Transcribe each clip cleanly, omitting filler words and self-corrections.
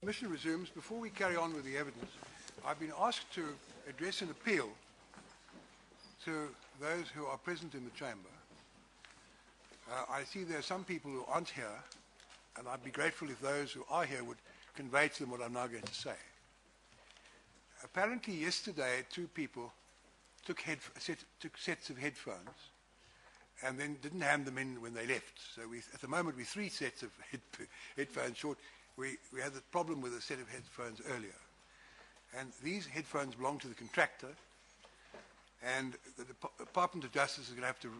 Commission resumes. Before we carry on with the evidence, I've been asked to address an appeal to those who are present in the chamber. I see there are some people who aren't here, and I'd be grateful if those who are here would convey to them what I'm now going to say. Apparently yesterday, two people took sets of headphones and then didn't hand them in when they left. So at the moment, we're 3 sets of headphones short. We had the problem with a set of headphones earlier. And these headphones belong to the contractor, and the Department of Justice is going to have to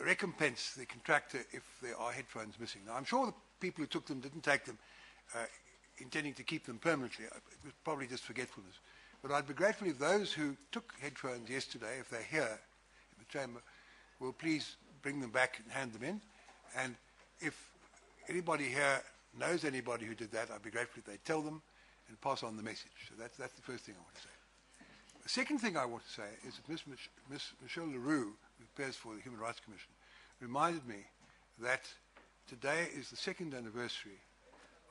recompense the contractor if there are headphones missing. Now, I'm sure the people who took them didn't take them intending to keep them permanently. It was probably just forgetfulness. But I'd be grateful if those who took headphones yesterday, if they're here in the chamber, will please bring them back and hand them in. And if anybody here knows anybody who did that, I'd be grateful if they tell them and pass on the message. So that's the first thing I want to say. The second thing I want to say is that Ms. Michelle Leroux, who appears for the Human Rights Commission, reminded me that today is the 2nd anniversary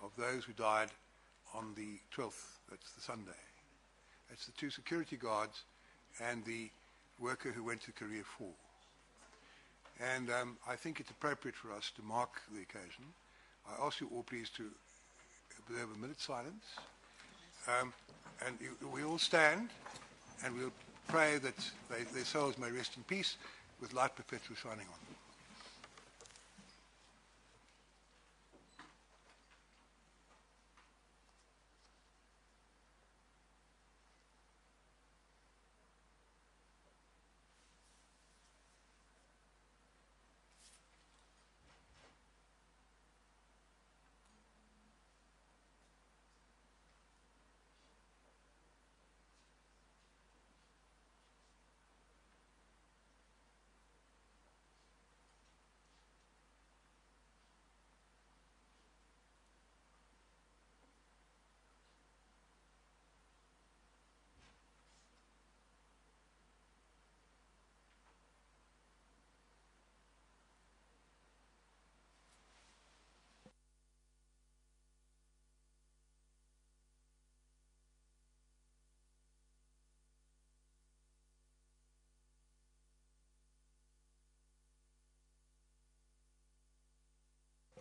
of those who died on the 12th, that's the Sunday. That's the 2 security guards and the worker who went to Korea 4. And I think it's appropriate for us to mark the occasion. I ask you all please to observe a minute's silence. And we all stand and we'll pray that their souls may rest in peace with light perpetual shining on them.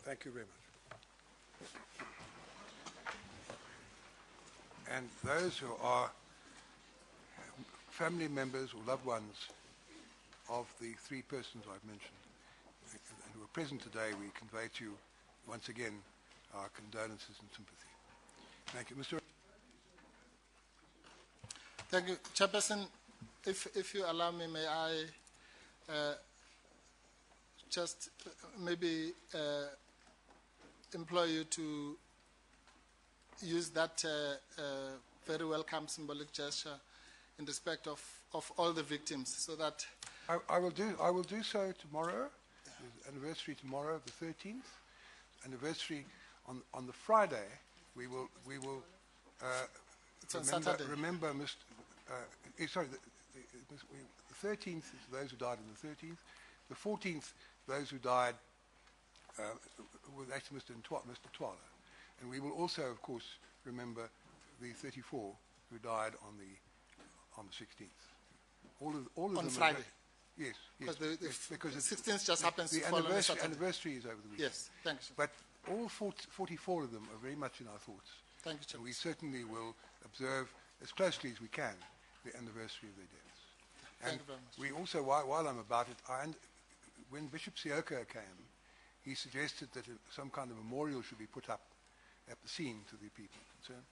Thank you very much. And those who are family members or loved ones of the 3 persons I've mentioned and who are present today, we convey to you once again our condolences and sympathy. Thank you. Mr. Thank you. Chairperson, if you allow me, may I just maybe implore you to use that very welcome symbolic gesture in respect of all the victims, so that I will do so tomorrow. Yeah. Anniversary tomorrow, the 13th. Anniversary on the Friday. We will it's on Saturday. Remember, the 13th is those who died on the 13th. The 14th, those who died with actually Mr. Twala. And we will also, of course, remember the 34 who died on the 16th. All of on them Friday. Yes. Because the 16th just happens to fall on Saturday. Anniversary is over the weekend. Yes, thank you. But all 44 of them are very much in our thoughts. Thank you, Chair. And we certainly will observe as closely as we can the anniversary of their deaths. Thank you very much. We also, while I'm about it, when Bishop Sioko came, he suggested that some kind of memorial should be put up at the scene to the people concerned.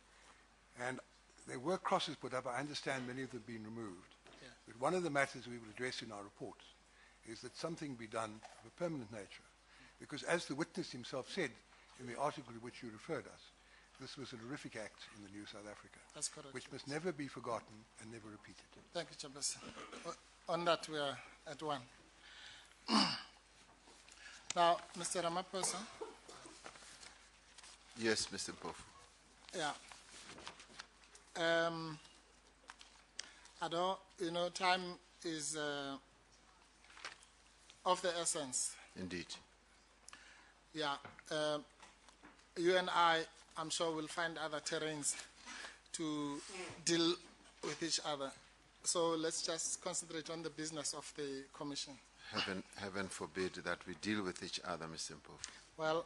And there were crosses put up. I understand many of them have been removed. Yeah. But one of the matters we will address in our reports is that something be done of a permanent nature. Because as the witness himself said in the article to which you referred us, this was an horrific act in the new South Africa. That's correct. Which must never be forgotten and never repeated. Thank you, Chairperson. On that, we are at one. Now, Mr. Ramaphosa. Yes, Mr. Mpofu. Yeah. I don't, time is of the essence. Indeed. Yeah. you and I'm sure we'll find other terrains to deal with each other. So let's just concentrate on the business of the Commission. Heaven forbid that we deal with each other, Mr. Mpofu. Well,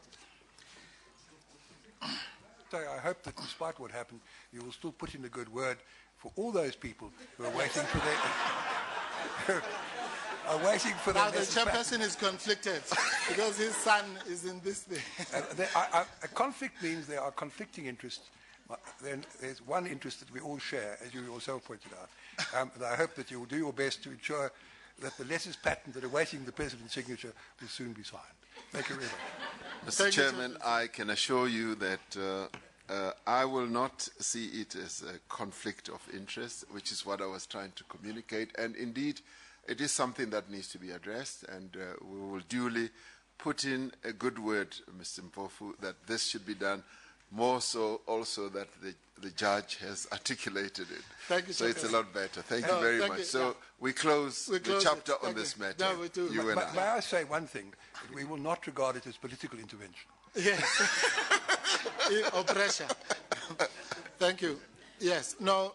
So I hope that despite what happened, you will still put in a good word for all those people who are waiting for their... now the chairperson is conflicted because his son is in this thing. A conflict means there are conflicting interests. Then there's one interest that we all share, as you yourself pointed out. And I hope that you will do your best to ensure that the letters patent that are awaiting the President's signature will soon be signed. Thank you very much. Mr. Chairman, I can assure you that I will not see it as a conflict of interest, which is what I was trying to communicate. And indeed, it is something that needs to be addressed, and we will duly put in a good word, Mr. Mpofu, that this should be done. More so also that the judge has articulated it. Thank you, so it's a lot better. Thank you very much. So we close the chapter on this matter. No, we do. You and I. May I say one thing? That we will not regard it as political intervention. Yes. Or pressure. Thank you. Yes. No,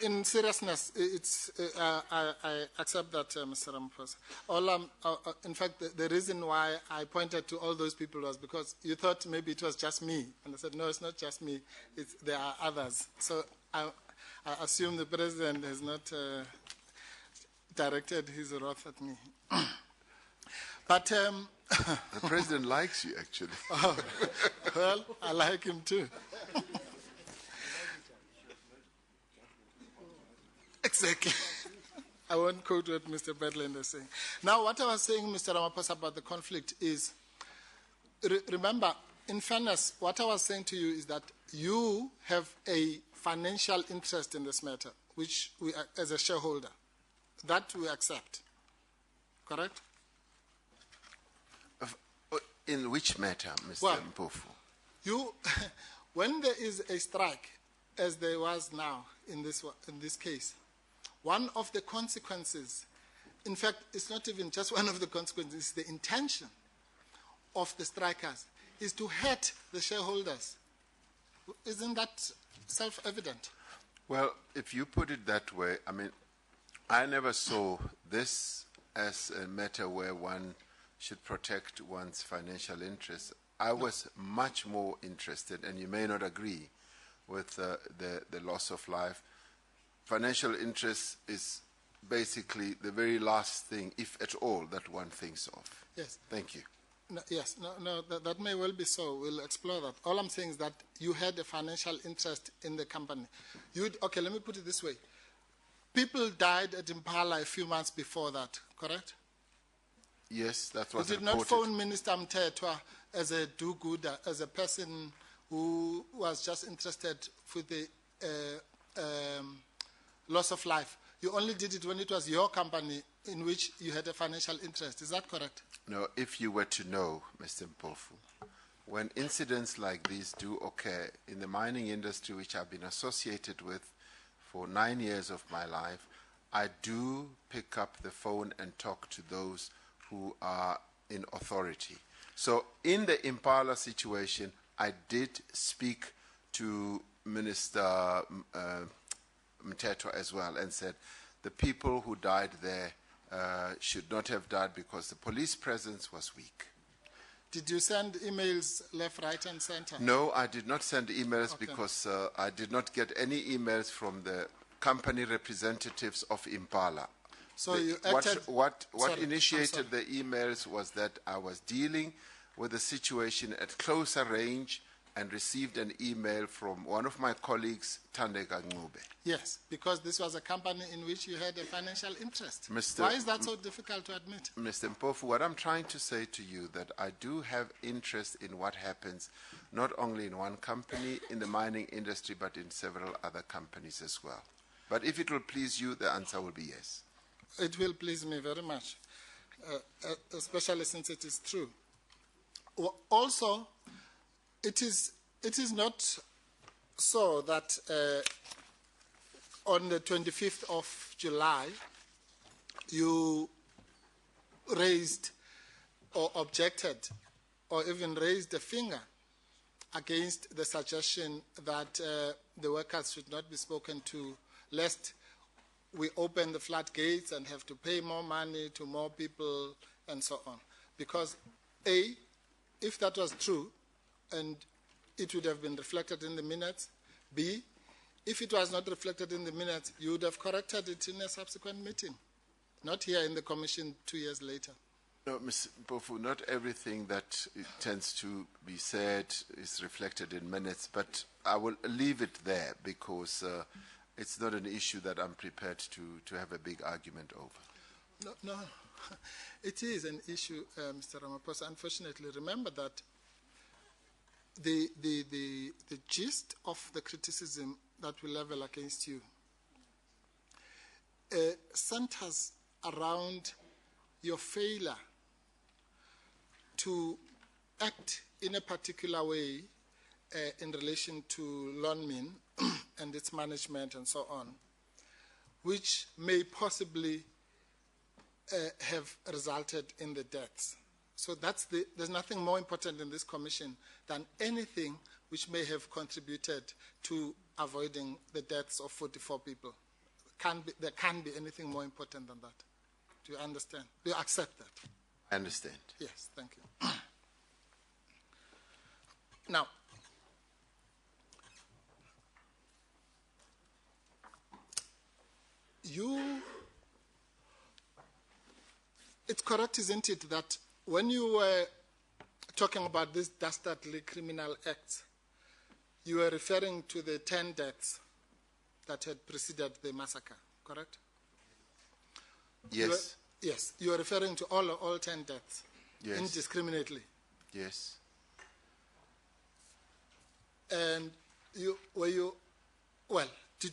in seriousness, it's, I accept that, Mr. Ramaphosa. In fact, the reason why I pointed to all those people was because you thought maybe it was just me. And I said, no, it's not just me. There are others. So I assume the President has not directed his wrath at me. But the President likes you, actually. Oh, well, I like him too. Exactly. I won't quote what Mr. Bedland is saying. Now, what I was saying, Mr. Ramaphosa, about the conflict is, remember, in fairness, what I was saying to you is that you have a financial interest in this matter, which we, as a shareholder, that we accept. Correct? In which matter, Mr. Mpofu? When there is a strike, as there was now in this case, one of the consequences, in fact, it's not even just one of the consequences, it's the intention of the strikers, is to hurt the shareholders. Isn't that self-evident? Well, if you put it that way, I mean, I never saw this as a matter where one should protect one's financial interests. I was much more interested, and you may not agree, with the loss of life. Financial interest is basically the very last thing, if at all, that one thinks of. Yes. Thank you. No, yes, that may well be so. We'll explore that. All I'm saying is that you had a financial interest in the company. Okay, let me put it this way. People died at Impala a few months before that, correct? Yes, that was reported. You did not phone Minister Mthethwa as a do-gooder, as a person who was just interested with the loss of life. You only did it when it was your company in which you had a financial interest. Is that correct? No, if you were to know, Mr. Mpofu, when incidents like these do occur in the mining industry, which I've been associated with for 9 years of my life, I do pick up the phone and talk to those who are in authority. So in the Impala situation, I did speak to Minister Mthethwa as well and said the people who died there should not have died because the police presence was weak. Did you send emails left, right, and center? No, I did not send emails because I did not get any emails from the company representatives of Impala. So you acted... What initiated the emails was that I was dealing with the situation at closer range and received an email from one of my colleagues, Thandeka Ncube. Yes, because this was a company in which you had a financial interest. Why is that so difficult to admit? Mr. Mpofu, what I'm trying to say to you that I do have interest in what happens not only in one company in the mining industry but in several other companies as well. But if it will please you, the answer will be yes. It will please me very much, especially since it is true. Also, it is not so that on the 25th of July, you raised or objected or even raised a finger against the suggestion that the workers should not be spoken to, lest we open the floodgates and have to pay more money to more people and so on. Because A, if that was true, and it would have been reflected in the minutes. B, if it was not reflected in the minutes, you would have corrected it in a subsequent meeting, not here in the commission 2 years later. No, Ms. Mpofu, not everything that tends to be said is reflected in minutes, but I will leave it there because it's not an issue that I'm prepared to have a big argument over. No, it is an issue, Mr. Ramaphosa. Unfortunately, remember that the gist of the criticism that we level against you centers around your failure to act in a particular way in relation to Lonmin and its management and so on, which may possibly have resulted in the deaths. So there's nothing more important in this commission than anything which may have contributed to avoiding the deaths of 44 people. There can't be anything more important than that. Do you understand? Do you accept that? I understand. Yes, thank you. Now, it's correct, isn't it, that when you were talking about this dastardly criminal acts, you were referring to the 10 deaths that had preceded the massacre, correct? Yes. Yes, you are referring to all 10 deaths, yes, indiscriminately. Yes. And did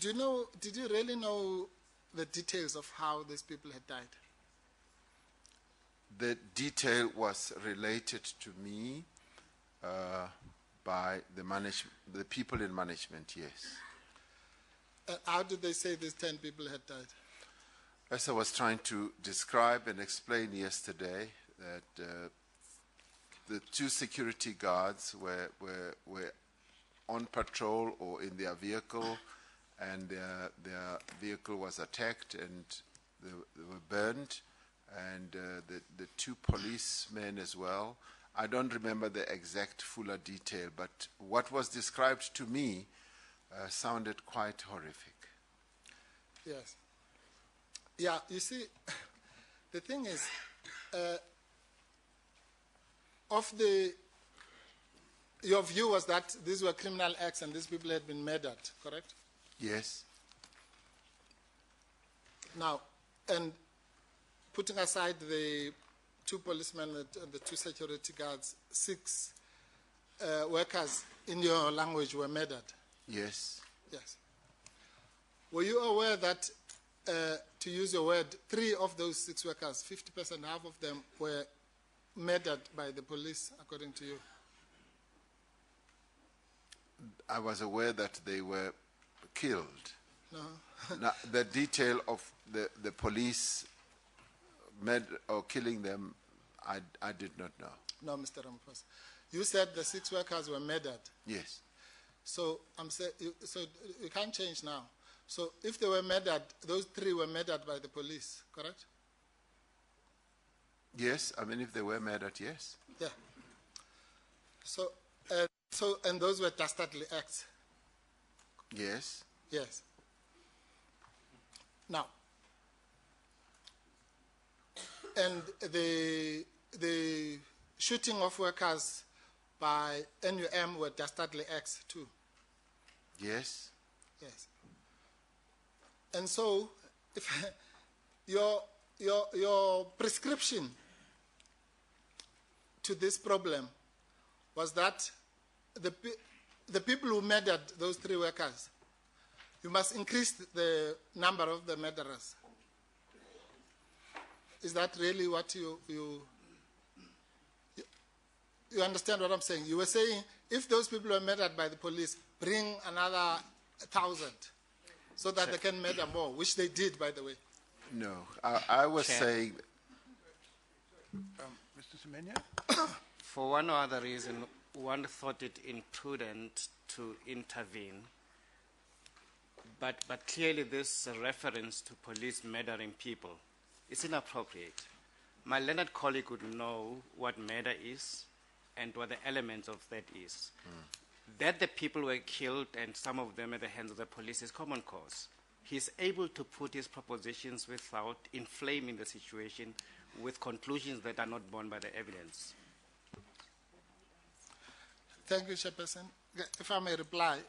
you really know the details of how these people had died? The detail was related to me by the people in management, yes. How did they say these 10 people had died? As I was trying to describe and explain yesterday, that the 2 security guards were on patrol or in their vehicle, and their vehicle was attacked and they were burned, and the 2 policemen as well. I don't remember the exact fuller detail, but what was described to me sounded quite horrific. Yes. Yeah, you see, the thing is, your view was that these were criminal acts and these people had been murdered, correct? Yes. Now, and putting aside the 2 policemen and the 2 security guards, 6 workers in your language were murdered. Yes. Yes. Were you aware that, to use your word, 3 of those 6 workers, 50%, half of them, were murdered by the police, according to you? I was aware that they were killed. No. Now, the detail of the police killing them, I did not know. No, Mr. Ramaphosa. You said the 6 workers were murdered. Yes. So so you can't change now. So if they were murdered, those 3 were murdered by the police, correct? Yes, I mean, if they were murdered, yes. Yeah. So and those were dastardly acts. Yes. Yes. Now, and the shooting of workers by NUM were dastardly acts too. Yes. Yes. And so, if your prescription to this problem was that the people who murdered those 3 workers, you must increase the number of the murderers. Is that really what you understand what I'm saying? You were saying if those people were murdered by the police, bring another 1,000 so that they can murder more, which they did, by the way. No, I was saying... Mr. Semenya? For one or other reason, one thought it imprudent to intervene, but clearly this reference to police murdering people is inappropriate. My learned colleague would know what murder is and what the elements of that is. That the people were killed and some of them at the hands of the police is common cause. He's able to put his propositions without inflaming the situation with conclusions that are not borne by the evidence. Thank you, Chairperson. If I may reply,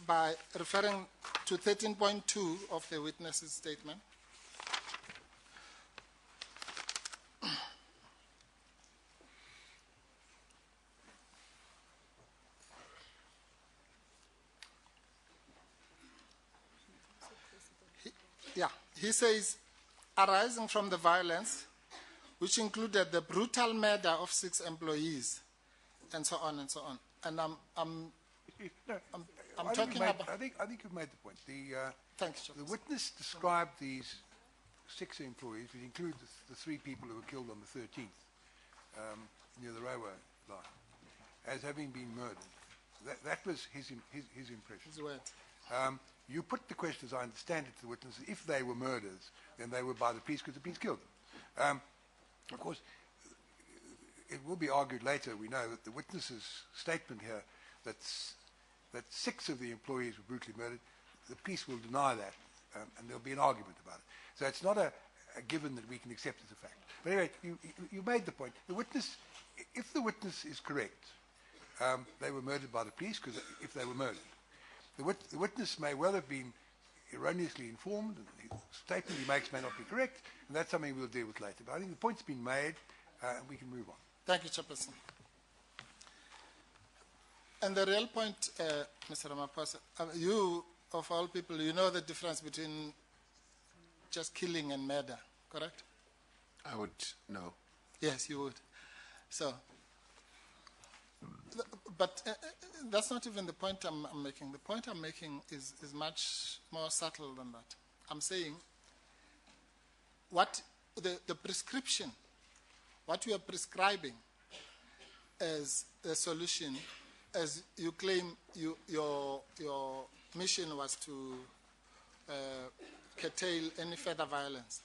by referring to 13.2 of the witness's statement. He says, arising from the violence, which included the brutal murder of 6 employees, and so on and so on. And I'm talking about. I think you've made the point. Thanks, the witness described these 6 employees, which include the 3 people who were killed on the 13th near the railway line, as having been murdered. That was his impression. His words. You put the question, as I understand it, to the witness, if they were murders, then they were by the police because the police killed them. Of course, it will be argued later, we know, that the witness's statement here that 6 of the employees were brutally murdered, the police will deny that, and there'll be an argument about it. So it's not a given that we can accept as a fact. But anyway, you made the point. The witness, if the witness is correct, they were murdered by the police, because if they were murdered, the witness may well have been erroneously informed, and the statement he makes may not be correct, and that's something we'll deal with later. But I think the point's been made, and we can move on. Thank you, Chairperson. And the real point, Mr. Ramaphosa, you, of all people, you know the difference between just killing and murder, correct? I would know. Yes, you would. So, but that's not even the point I'm making. The point I'm making is much more subtle than that. I'm saying what the prescription, what you are prescribing as a solution, as you claim your mission was to curtail any further violence.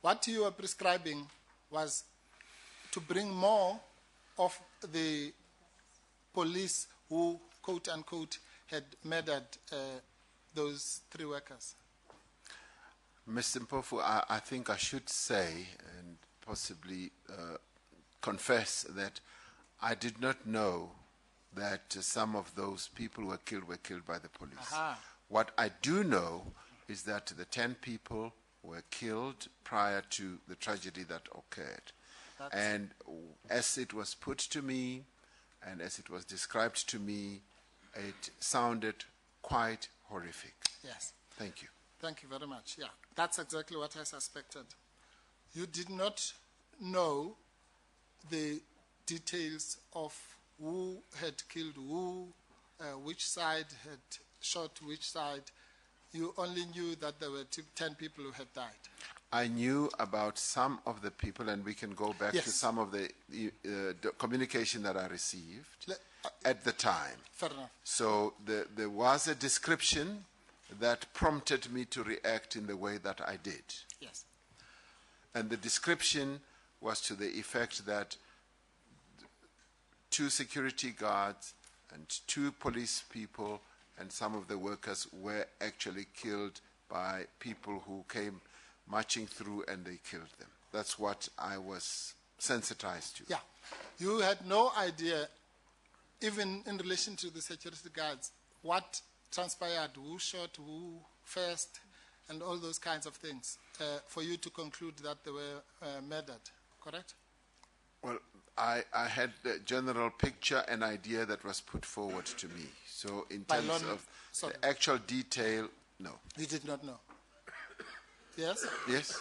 What you are prescribing was to bring more of the police who, quote unquote, had murdered those 3 workers. Mr. Mpofu, I think I should say and possibly confess that I did not know that some of those people who were killed by the police. Aha. What I do know is that the 10 people were killed prior to the tragedy that occurred. And as it was put to me, and as it was described to me, it sounded quite horrific. Yes. Thank you. Thank you very much. Yeah, that's exactly what I suspected. You did not know the details of who had killed who, which side had shot which side. You only knew that there were 10 people who had died. I knew about some of the people, and we can go back to some of the communication that I received at the time. Fair enough. So there was a description that prompted me to react in the way that I did. Yes. And the description was to the effect that 2 security guards and 2 police people and some of the workers were actually killed by people who came marching through and they killed them. That's what I was sensitized to. Yeah. You had no idea, even in relation to the security guards, what transpired, who shot who first, and all those kinds of things, for you to conclude that they were murdered, correct? Well, I had the general picture and idea that was put forward to me. So in terms of the actual detail, no. You did not know? Yes? Yes.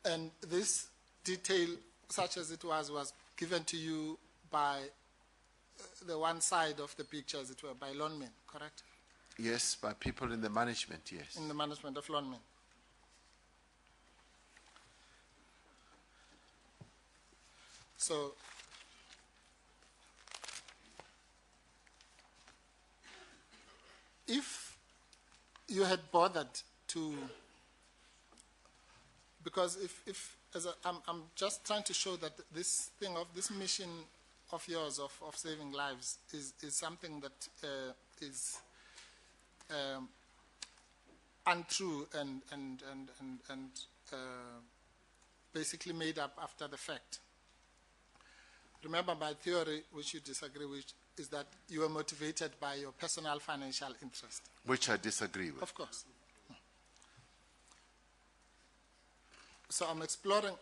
And this detail, such as it was given to you by the one side of the picture, as it were, by Lonmin, correct? Yes, by people in the management, yes. In the management of Lonmin. So, you had bothered to, because I'm just trying to show that this mission of yours of saving lives is something that is untrue and basically made up after the fact. Remember, my theory, which you disagree with, is that you are motivated by your personal financial interest. Which I disagree with. Of course. So I'm exploring,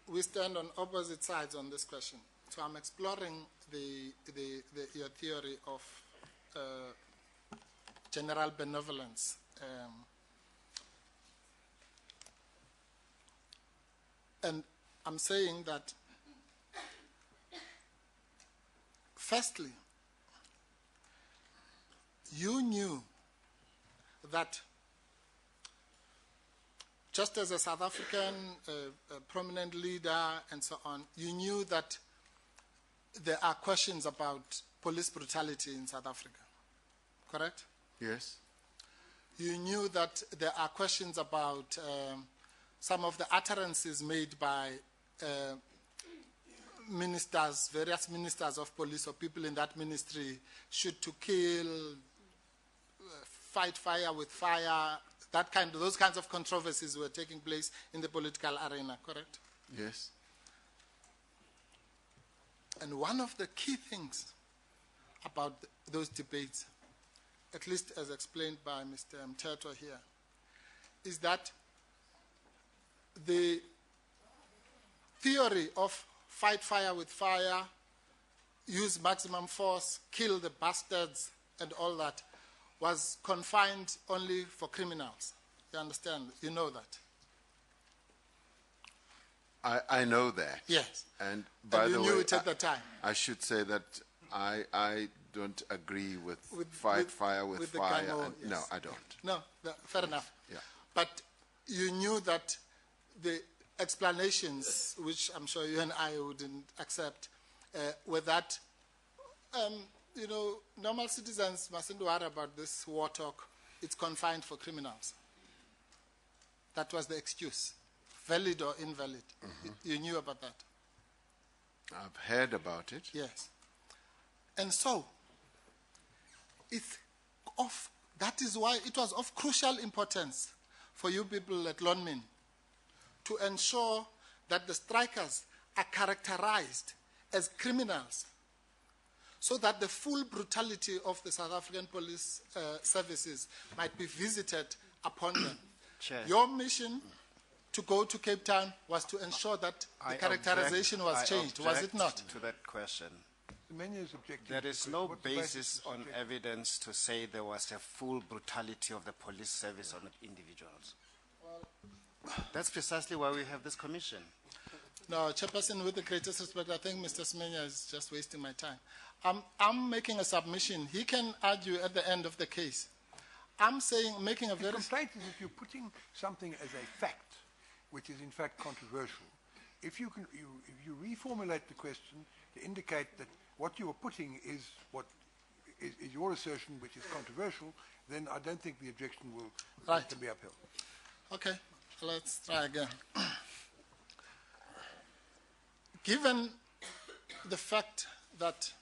we stand on opposite sides on this question. So I'm exploring your theory of general benevolence. And I'm saying that, firstly, you knew that just as a South African a prominent leader and so on, you knew that there are questions about police brutality in South Africa, correct? Yes. You knew that there are questions about some of the utterances made by ministers, various ministers of police or people in that ministry, shoot to kill, fight fire with fire, those kinds of controversies were taking place in the political arena, correct? Yes. And one of the key things about those debates, at least as explained by Mr. Mteto here, is that the theory of fight fire with fire, use maximum force, kill the bastards, and all that was confined only for criminals. You understand? You know that. I know that. Yes. And by and the you way, knew it at the time. I should say that I don't agree with fire with fire. yes. No, I don't. No, fair enough. Yeah. But you knew that the explanations, which I'm sure you and I wouldn't accept, were that, normal citizens mustn't worry about this war talk. It's confined for criminals. That was the excuse, valid or invalid. Mm-hmm. You knew about that. I've heard about it. Yes. And so, that is why it was of crucial importance for you people at Lonmin to ensure that the strikers are characterized as criminals so that the full brutality of the South African police services might be visited upon them. Chair. Your mission to go to Cape Town was to ensure that the characterization was changed, was it not? To that question. The menu is objective. There is no What's the basis on objective? evidence to say there was a full brutality of the police service on individuals. That's precisely why we have this commission. No, Chairperson, with the greatest respect, I think Mr. Semenya is just wasting my time. I'm making a submission. He can argue at the end of the case. I'm saying, making a The very... complaint is if you're putting something as a fact, which is in fact controversial, if you reformulate the question to indicate that what you are putting is what is your assertion, which is controversial, then I don't think the objection can be upheld. Okay, let's try again. Given the fact that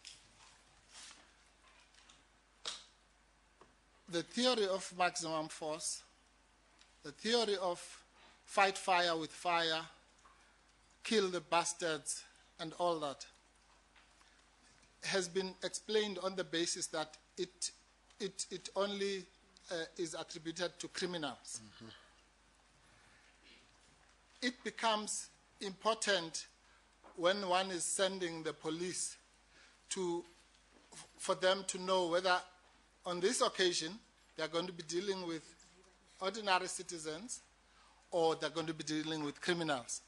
the theory of maximum force, the theory of fight fire with fire, kill the bastards, and all that, has been explained on the basis that it only is attributed to criminals. Mm-hmm. It becomes important when one is sending the police for them to know whether on this occasion they are going to be dealing with ordinary citizens or they're going to be dealing with criminals.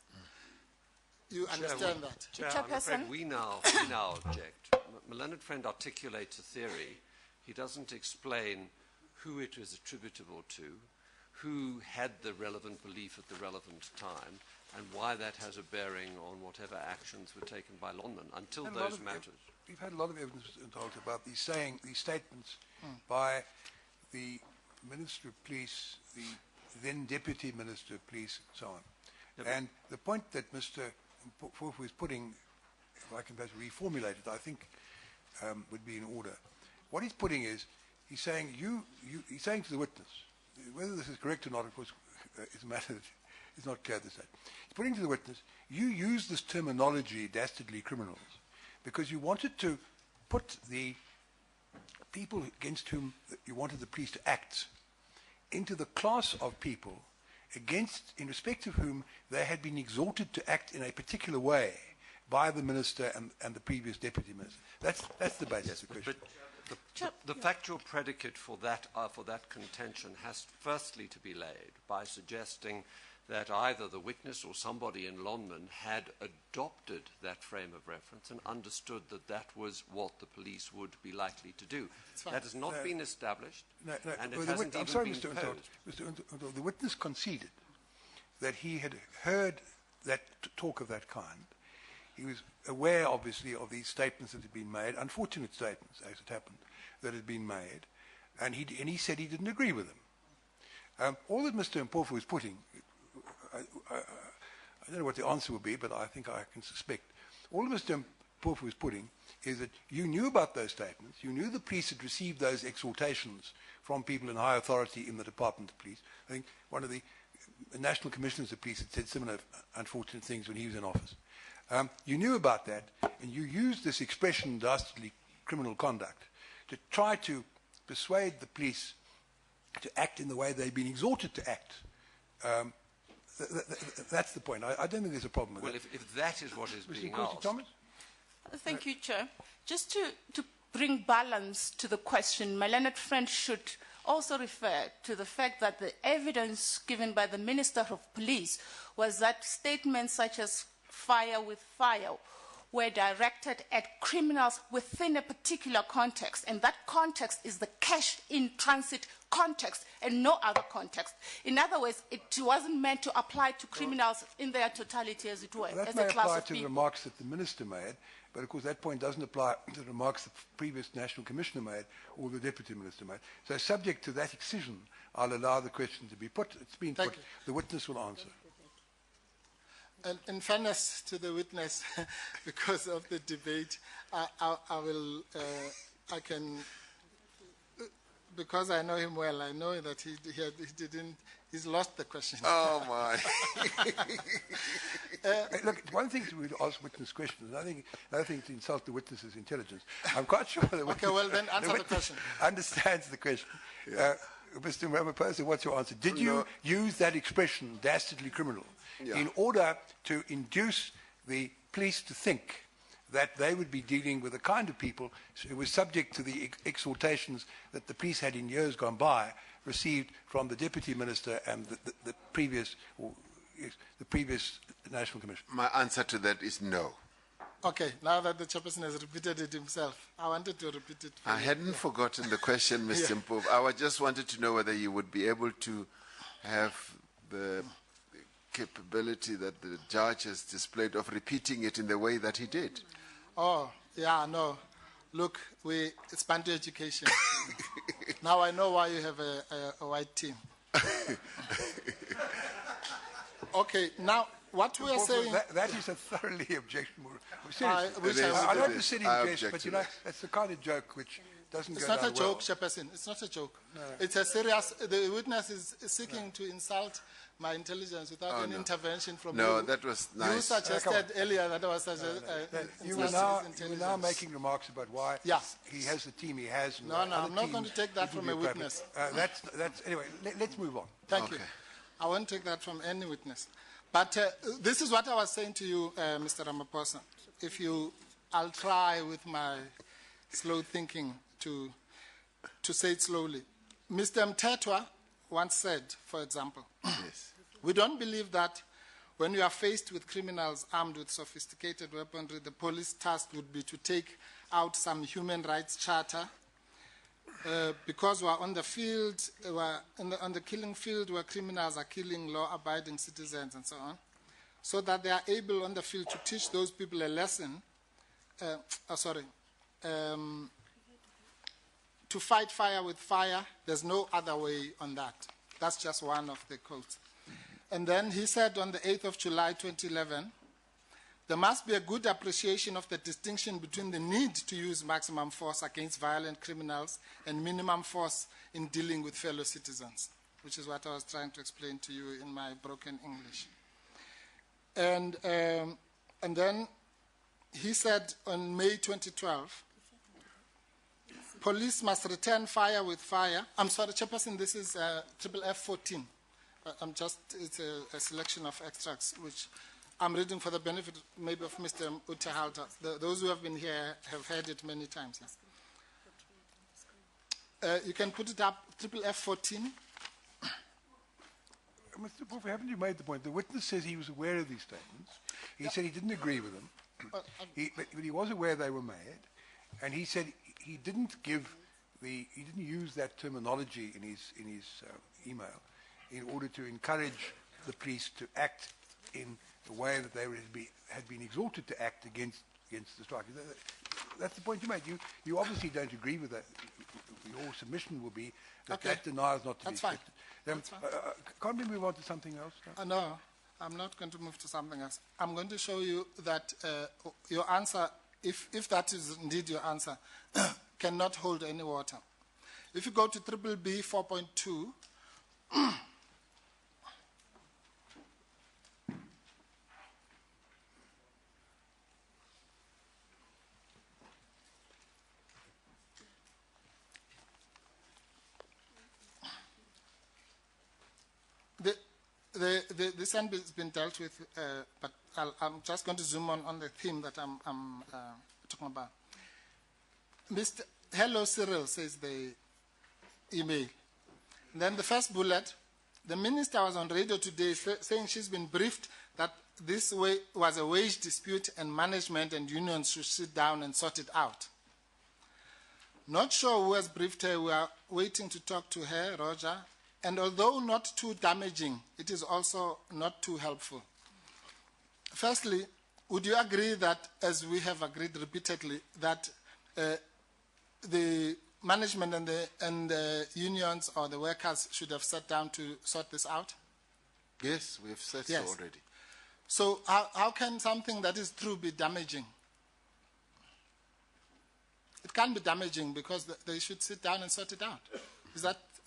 You understand that? Chair, I'm afraid we now object. My learned friend articulates a theory. He doesn't explain who it is attributable to, who had the relevant belief at the relevant time, and why that has a bearing on whatever actions were taken by Lonmin until those matters. We've had a lot of evidence about these statements by the Minister of Police, the then Deputy Minister of Police, and so on. And the point that Mr. Mpofu is putting, if I can perhaps reformulate it, I think would be in order. What he's putting is, he's saying he's saying to the witness, whether this is correct or not, of course, is a matter that is not clear at this stage. He's putting to the witness, you use this terminology, dastardly criminals, because you wanted to put the people against whom you wanted the police to act into the class of people in respect of whom they had been exhorted to act in a particular way by the minister and the previous deputy minister. That's the basis of the question. But the factual predicate for that contention has firstly to be laid by suggesting that either the witness or somebody in Lonman had adopted that frame of reference and understood that that was what the police would be likely to do. That has not been established, and it hasn't even been posed. Mr. Unto, the witness conceded that he had heard that talk of that kind. He was aware, obviously, of these statements that had been made, unfortunate statements, as it happened, that had been made, and he said he didn't agree with them. All that Mr. Mpofu was putting, I don't know what the answer will be, but I think I can suspect. All that Mr. Mpofu was putting is that you knew about those statements, you knew the police had received those exhortations from people in high authority in the Department of Police. I think one of the National Commissioners of Police had said similar unfortunate things when he was in office. You knew about that, and you used this expression, dastardly criminal conduct, to try to persuade the police to act in the way they've been exhorted to act. That's the point. I don't think there's a problem with that. Well, if that is what is being asked. Thomas? Thank you, Chair. Just to bring balance to the question, my learned friend should also refer to the fact that the evidence given by the Minister of Police was that statements such as fire with fire were directed at criminals within a particular context, and that context is the cash in transit context and no other context. In other words, it wasn't meant to apply to criminals in their totality, as it were, That as may a class apply of to the people. remarks that the Minister made, but of course that point doesn't apply to the remarks the previous National Commissioner made or the Deputy Minister made. So subject to that excision, I'll allow the question to be put. It's been put. The witness will answer. And in fairness to the witness, because of the debate, because I know him well, I know that he's lost the question. Oh, my. Look, one thing to ask witness questions, another thing to insult the witness's intelligence. I'm quite sure the witness, Okay, well then answer the question. Understands the question. Yeah. Mr. Ramaphosa, what's your answer? Did you use that expression, dastardly criminal, in order to induce the police to think that they would be dealing with a kind of people who were subject to the exhortations that the police had in years gone by received from the Deputy Minister and the previous National Commission? My answer to that is no. Okay, now that the chairperson has repeated it himself, I wanted to repeat it. I hadn't forgotten the question, Mr. Mpofu. I just wanted to know whether you would be able to have the capability that the judge has displayed of repeating it in the way that he did. Oh, yeah, no. Look, it's Bantu education. Now I know why you have a white team. Okay, now what we are saying... That is a thoroughly objectionable... I like to sit in jest, but you know, that's the kind of joke which doesn't go down well. It's not a joke, Chairperson. It's not a joke. No. It's a serious... The witness is seeking to insult my intelligence without any intervention from you. No, that was nice. You suggested earlier that I was you were now making remarks about why he has the team he has. No, I'm not going to take that from a witness. Anyway, let's move on. Thank you. I won't take that from any witness. But this is what I was saying to you, Mr. Ramaphosa. I'll try with my slow thinking to say it slowly. Mr. Mtetwa once said, for example, we don't believe that when you are faced with criminals armed with sophisticated weaponry, the police task would be to take out some human rights charter because we're on the field, on the killing field where criminals are killing law-abiding citizens and so on, so that they are able on the field to teach those to fight fire with fire. There's no other way on that. That's just one of the quotes. And then he said on the 8th of July 2011, there must be a good appreciation of the distinction between the need to use maximum force against violent criminals and minimum force in dealing with fellow citizens, which is what I was trying to explain to you in my broken English. And then he said on May 2012, police must return fire with fire. I'm sorry, Chairperson, this is FFF 14. It's a selection of extracts, which I'm reading for the benefit maybe of Mr. Utahalta. Those who have been here have heard it many times. You can put it up, FFF 14. Mr. Puffer, haven't you made the point? The witness says he was aware of these statements. He said he didn't agree with them, but he was aware they were made, and he said he didn't use that terminology in his email in order to encourage the police to act in the way that they had been exhorted to act against the strikers. That's the point you made. You obviously don't agree with that. Your submission will be that that denial is not to be accepted. Can't we move on to something else? No, I'm not going to move to something else. I'm going to show you that your answer, if that is indeed your answer, cannot hold any water. If you go to BBB 4.2, this has been dealt with, but I'm just going to zoom on the theme that I'm talking about. Mr. Hello Cyril, says the email. And then the first bullet, the minister was on radio today saying she's been briefed that this was a wage dispute and management and unions should sit down and sort it out. Not sure who has briefed her. We are waiting to talk to her, Roger. And although not too damaging, it is also not too helpful. Firstly, would you agree that, as we have agreed repeatedly, that the management and the unions or the workers should have sat down to sort this out? Yes, we have said so already. So how can something that is true be damaging? It can't be damaging because they should sit down and sort it out.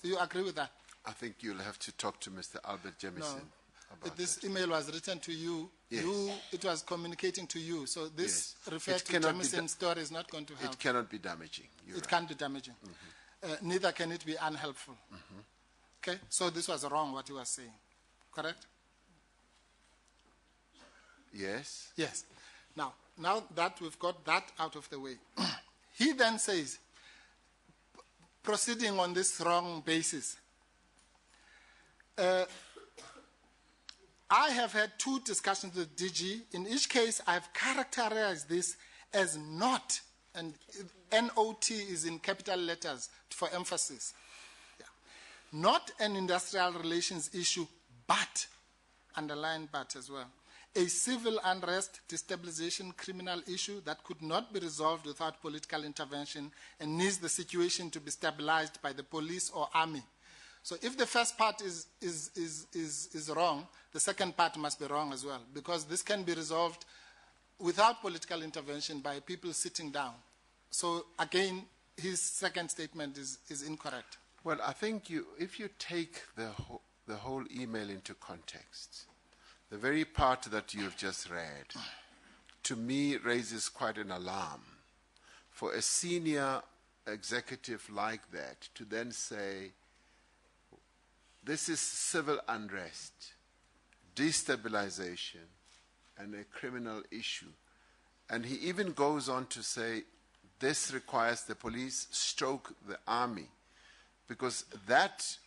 Do you agree with that? I think you'll have to talk to Mr. Albert Jemison about this email was written to you. Yes. It was communicating to you. So this refers to Jemison's story is not going to help. It cannot be damaging. It can't be damaging. Mm-hmm. Neither can it be unhelpful. Mm-hmm. Okay? So this was wrong, what you were saying. Correct? Yes. Yes. Now that we've got that out of the way, he then says, proceeding on this wrong basis, I have had 2 discussions with DG. In each case, I have characterized this as not, and NOT is in capital letters for emphasis, not an industrial relations issue, but, underline but as well, a civil unrest, destabilization, criminal issue that could not be resolved without political intervention and needs the situation to be stabilized by the police or army. So if the first part is wrong, the second part must be wrong as well, because this can be resolved without political intervention by people sitting down. So again, his second statement is incorrect. Well, I think if you take the whole email into context, the very part that you've just read, to me, raises quite an alarm for a senior executive like that to then say, this is civil unrest, destabilization, and a criminal issue. And he even goes on to say, this requires the police stroke the army, because that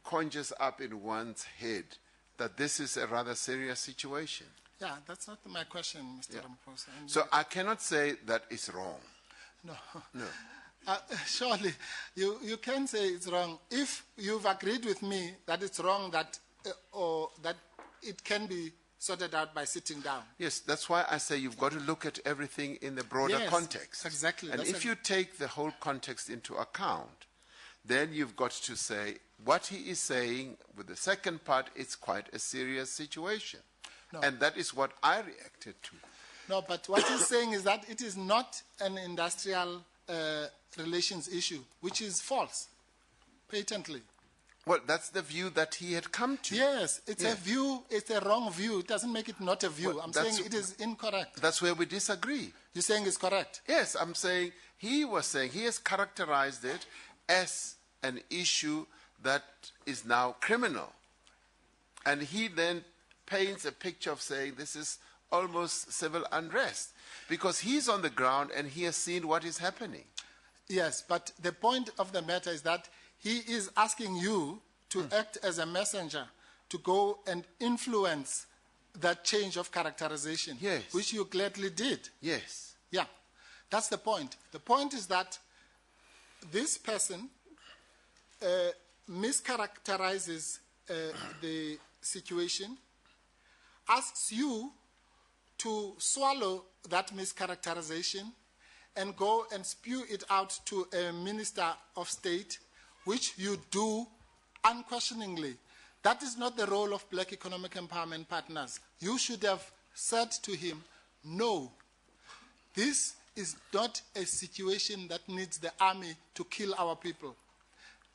conjures up in one's head that this is a rather serious situation. Yeah, that's not my question, Mr. Ramaphosa. So I cannot say that it's wrong. No. No. Surely, you can say it's wrong. If you've agreed with me that it's wrong, or that it can be sorted out by sitting down. Yes, that's why I say you've got to look at everything in the broader Yes, context. exactly. And if you take the whole context into account, then you've got to say what he is saying with the second part, it's quite a serious situation. No. And that is what I reacted to. No, but what he's saying is that it is not an industrial relations issue, which is false, patently. Well, that's the view that he had come to. Yes, it's a view, it's a wrong view. It doesn't make it not a view. Well, I'm saying it is incorrect. That's where we disagree. You're saying it's correct? Yes, I'm saying he has characterized it as an issue that is now criminal. And he then paints a picture of saying this is almost civil unrest because he's on the ground and he has seen what is happening. Yes, but the point of the matter is that he is asking you to act as a messenger to go and influence that change of characterization, yes, which you gladly did. Yes. Yeah, that's the point. The point is that this person mischaracterizes the situation, asks you to swallow that mischaracterization and go and spew it out to a minister of state, which you do unquestioningly. That is not the role of Black Economic Empowerment Partners. You should have said to him, no, this is not a situation that needs the army to kill our people.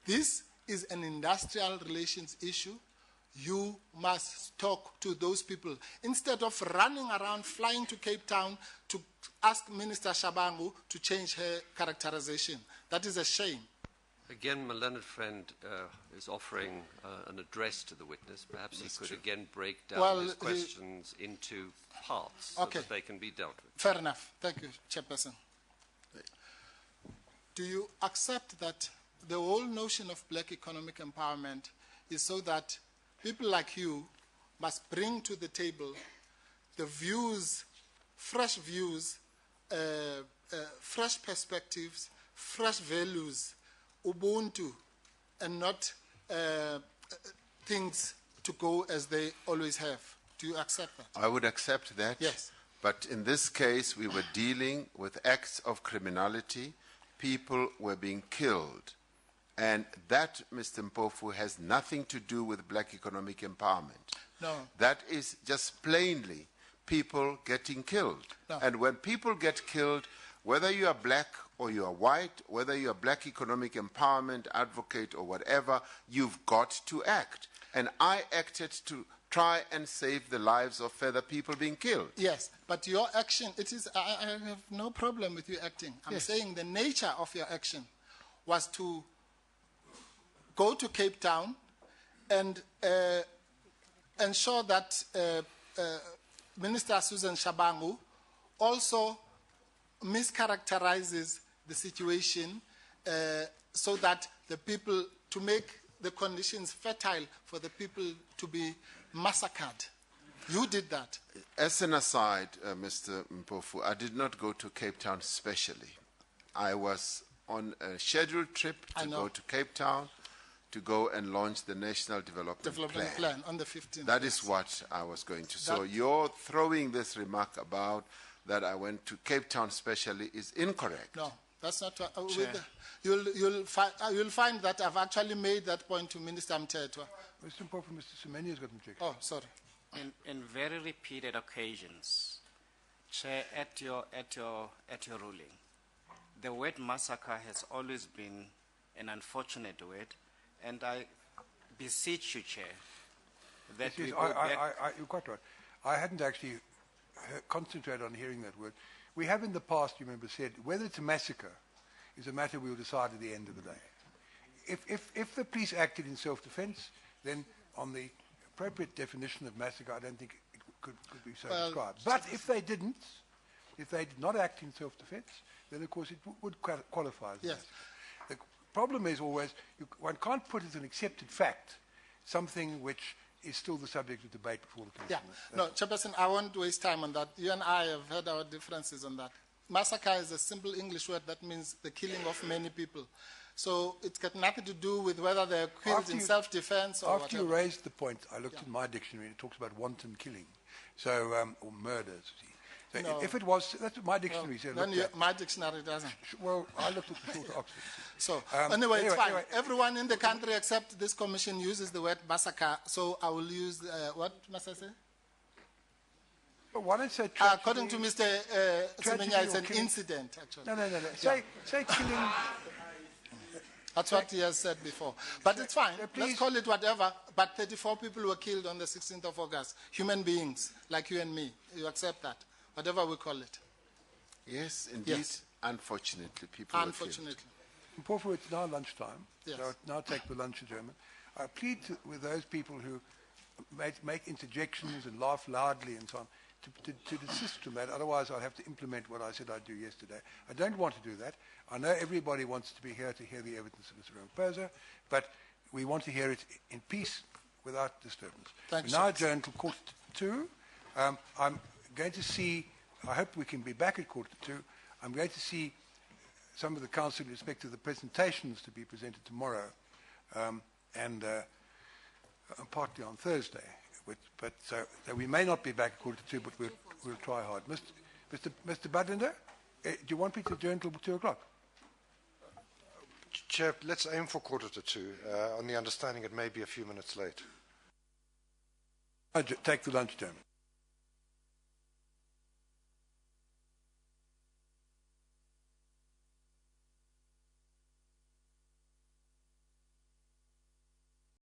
This is an industrial relations issue. You must talk to those people. Instead of running around, flying to Cape Town to ask Minister Shabangu to change her characterization. That is a shame. Again, my learned friend is offering an address to the witness. Perhaps he could again break down his questions into parts so that they can be dealt with. Fair enough. Thank you, Chairperson. Do you accept that the whole notion of Black economic empowerment is so that people like you must bring to the table the views, fresh perspectives, fresh values, Ubuntu, and not things to go as they always have? Do you accept that? I would accept that. Yes. But in this case, we were dealing with acts of criminality. People were being killed. And that, Mr. Mpofu, has nothing to do with Black economic empowerment. No. That is just plainly people getting killed. No. And when people get killed, whether you are black or you are white, whether you are Black economic empowerment advocate or whatever, you've got to act. And I acted to try and save the lives of further people being killed. Yes, but your action, I have no problem with you acting. I'm saying the nature of your action was to go to Cape Town and ensure that Minister Susan Shabangu also mischaracterizes the situation so that the people, to make the conditions fertile for the people to be massacred. You did that. As an aside, Mr. Mpofu, I did not go to Cape Town specially. I was on a scheduled trip to go to Cape Town to go and launch the National Development Plan on the 15th. That is what I was going to. So you're throwing this remark about that I went to Cape Town specially is incorrect. No, that's not. You'll find that I've actually made that point to Minister Mtetwa. Mr. Mpofu, Mr. Semenya has got an objection. Oh, sorry. In very repeated occasions, Chair, at your ruling, the word massacre has always been an unfortunate word, and I beseech you, Chair, that Yes, we go back. you're quite right. I hadn't actually concentrated on hearing that word. We have in the past, you remember, said whether it's a massacre is a matter we'll decide at the end of the day. If the police acted in self-defense, then on the appropriate definition of massacre, I don't think it could be so described. But if they did not act in self-defense, then of course it would qualify as Yes. The problem is always, one can't put as an accepted fact something which is still the subject of debate before the Yeah. Commission. No, Chairperson, I won't waste time on that. You and I have had our differences on that. Massacre is a simple English word that means the killing of many people. So it's got nothing to do with whether they're killed in self-defense or After whatever. you raised the point, I looked at my dictionary and it talks about wanton killing. So, or murders. So No. if it was, that's what my dictionary said. Then my dictionary doesn't. Well, I looked at the short Oxford. So anyway, it's fine. Anyway. Everyone in the country except this commission uses the word massacre. So I will use what must I say? But why don't say According to Mr. Semenya, it's an incident. Actually, No. Say killing. that's what he has said before. But it's fine. please. Let's call it whatever. But 34 people were killed on the 16th of August. Human beings like you and me. You accept that? Whatever we call it. Yes, indeed. Yes. Unfortunately, people were killed. Unfortunately. Porfo, it's now lunchtime, Yes. so now take the lunch adjournment. I plead with those people who make interjections and laugh loudly and so on to desist from that. Otherwise, I'll have to implement what I said I'd do yesterday. I don't want to do that. I know everybody wants to be here to hear the evidence of Mr. Ramaphosa, but we want to hear it in peace without disturbance. Thanks, We're now sir. adjourned till 1:45. I'm going to see, I hope we can be back at 1:45. I'm going to see some of the council in respect to the presentations to be presented tomorrow and partly on Thursday. So we may not be back at 1:45, but we'll try hard. Mr. Budlinder, do you want me to adjourn till 2 o'clock? Chair, let's aim for 1:45, on the understanding it may be a few minutes late. Take the lunch adjournment.